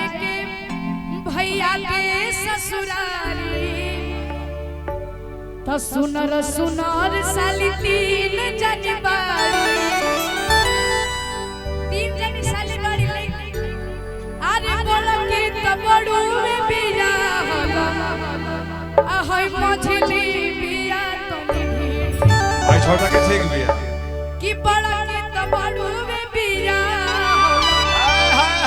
जाए के भैया के ससुरारी तो सुनर सुनर साली तीन जनी बाड़ी साली बाड़ी अरे बोलो की तो बड़ू में बिया होला ahoi मछली बिया तो भाई छोटा के ठीक बिया की बड़ा की तो बड़ू में बिया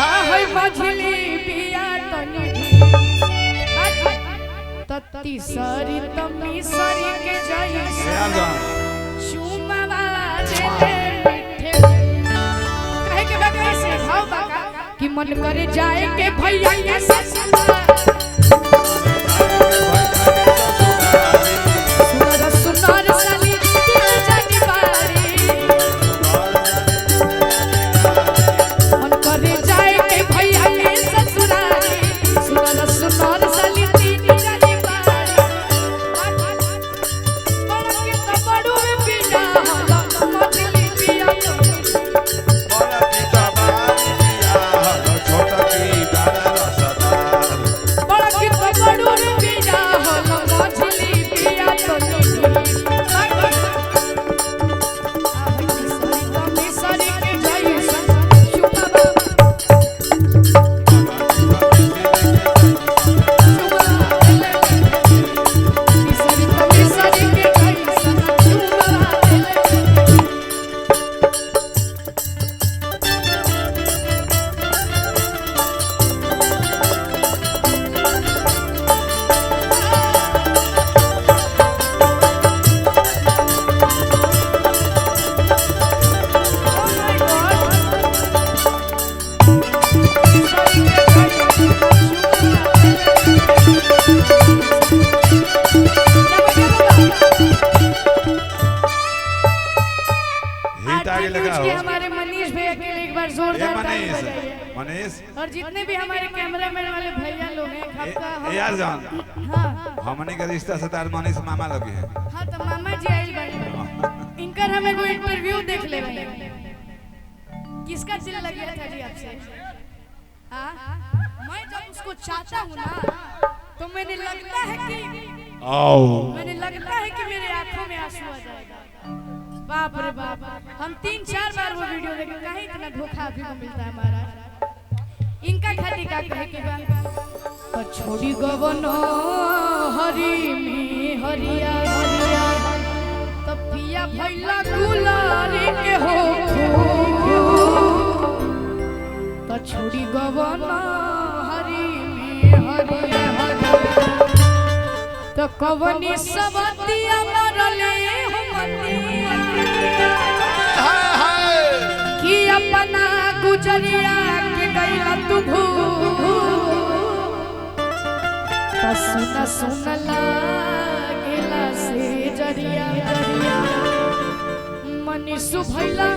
ahoi मछली बिया तो तीसरी तमी सरी के जैसे चुमावा देते मिठे कहे के बा कैसे भाव बाका कि मन करे जाए के भैया के ससुराल सुनर साली तीन जनी बाड़ी मन करे जाए के भैया के ससुराल सुनर सुनर साली तीन जनी बाड़ी बड़ा के तो बड़ू में बिया होला मछली बिया बड़ा की तबारी बिया छोटा की डाला रसदार बड़ा के तो बड़ू में बिया होला मछली बिया तो सरी के जैसा चुमावा हमारे मनीष भैया के लिए एक बार जोरदार ताली बजाइए। मनीष और जितने भी हमारे कैमरामैन वाले भैया लोग हैं यार जान हाँ हमने का रिश्ता से तार मनीष मामा लगे हैं हाँ तो मामा जी आइल बाड़ी इनकर हमें कोई इंटरव्यू देख ले रहे हैं किसका दिल लग गया था जी आपसे हाँ मैं जब उसको चाहता हूँ ना तो मैंने लगता है कि मेरे आंखों में आंसू आ जाएगा बाप रे बाप हम 3-4 बार वो वीडियो देखे कहीं इतना धोखा अभी को मिलता है महाराज इनका खाती का कहे के बात तो छोड़ी गवनो हरी में हरिया हरिया तो पिया भैला गुलारी के हो तो छोड़ी गवनो हरी में हरिया हरिया तो कवनी सबतिया मरले हमतिया कि अपना गुजरिया के गईला तू तो सुना सुना लागेला से जरिया जरिया मनी सुभैला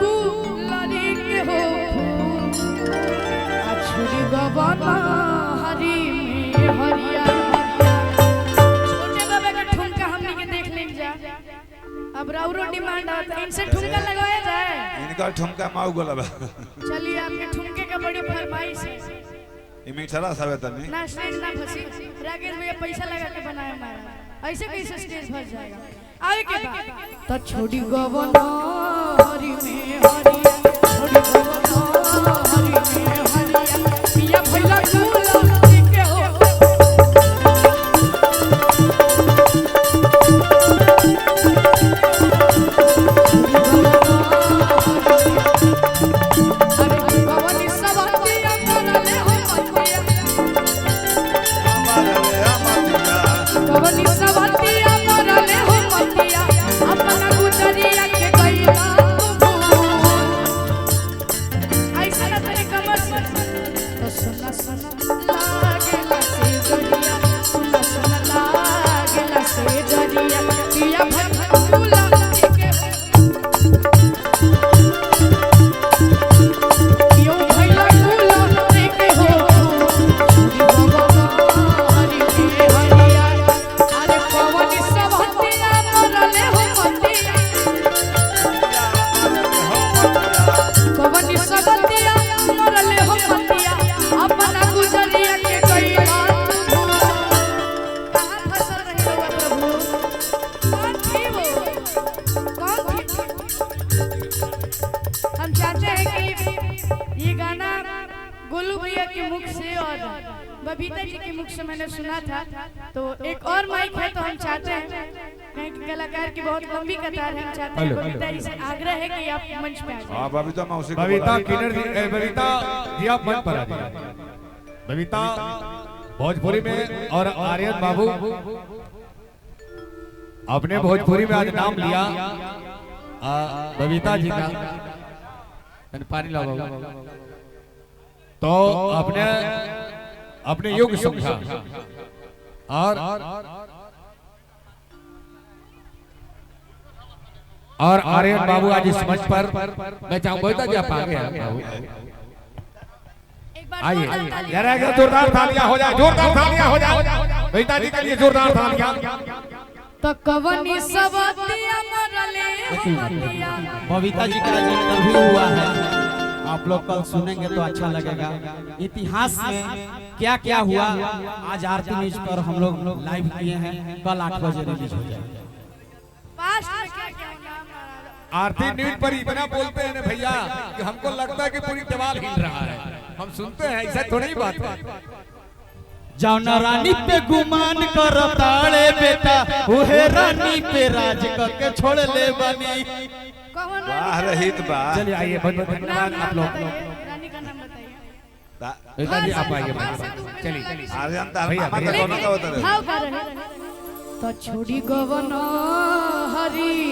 गुलारी के हो आ छुरी गवना हरी में हरिया अब राउरो डिमांड आता है इनसे ठुमका लगाया जाए इनका ठुमका माऊ गोला चलिए आपके ठुमके का बड़ी फरमाइश है ये मिठरा सावे तनी ना स्टेज ना फंसी राकेश भैया पैसा लगा के बनाया हमारा ऐसे कैसे स्टेज फंस जाएगा आए के बाद तो छोड़ी गवना हरी में हरिया छोड़ी गवना हरी में हरिया पिया भैला गुला के हो अपना के मुख से और बबीता जी के मुख से मैंने सुना था, तो एक और माइक है तो हम चाहते हैं, कहीं कलाकार की बहुत लंबी कतार है, हम चाहते हैं बबीता जी से आग्रह है कि आप मंच पे आ जाइए। हां बबीता मौसी को बबीता किन्नर जी, बबीता जी आप मंच पर आ जाइए। बबीता भोजपुरी में और आर्यन बाबू अपने भोजपुरी में आज नाम लिया। बबीता जी का पानी लाओ तो अपने युग समझा और आर्यन बाबू आज इस मंच पर मैं चाहूँ बबीता जी आप आगे आइए, जरा जोरदार तालियां हो जाए, जोरदार तालियां हो जाए बबीता जी के लिए, जोरदार तालियां। तो कवनी सबतिया मरले हमतिया। बबीता जी का इंटरव्यू हुआ है, आप लोग कल सुनेंगे तो अच्छा लगेगा। इतिहास में क्या क्या हुआ आज आरती न्यूज पर हम लोग लाइव किए हैं, कल 8 बजे रिलीज हो जाएगा। पास्ट में क्या क्या नाम आरती न्यूज पर इतना बोलते हैं ना भैया कि हमको लगता है कि पूरी दीवार हिल रहा है। हम सुनते हैं, ऐसा थोड़ी बात है। जौना रानी पे गुमान कर ताड़े बेटा, उहे रानी पे राज करके छोड़ ले बनी। कौन वाह रहित बा। चलिए आइए, बहुत बहुत धन्यवाद आप लोग। रानी का नाम बताइए। बबीता जी आप आइए, चलिए आर्यन तार भैया, मामा के भैया। कोनो का होता रहे। भाव का रहे तो छोड़ी गवन हरी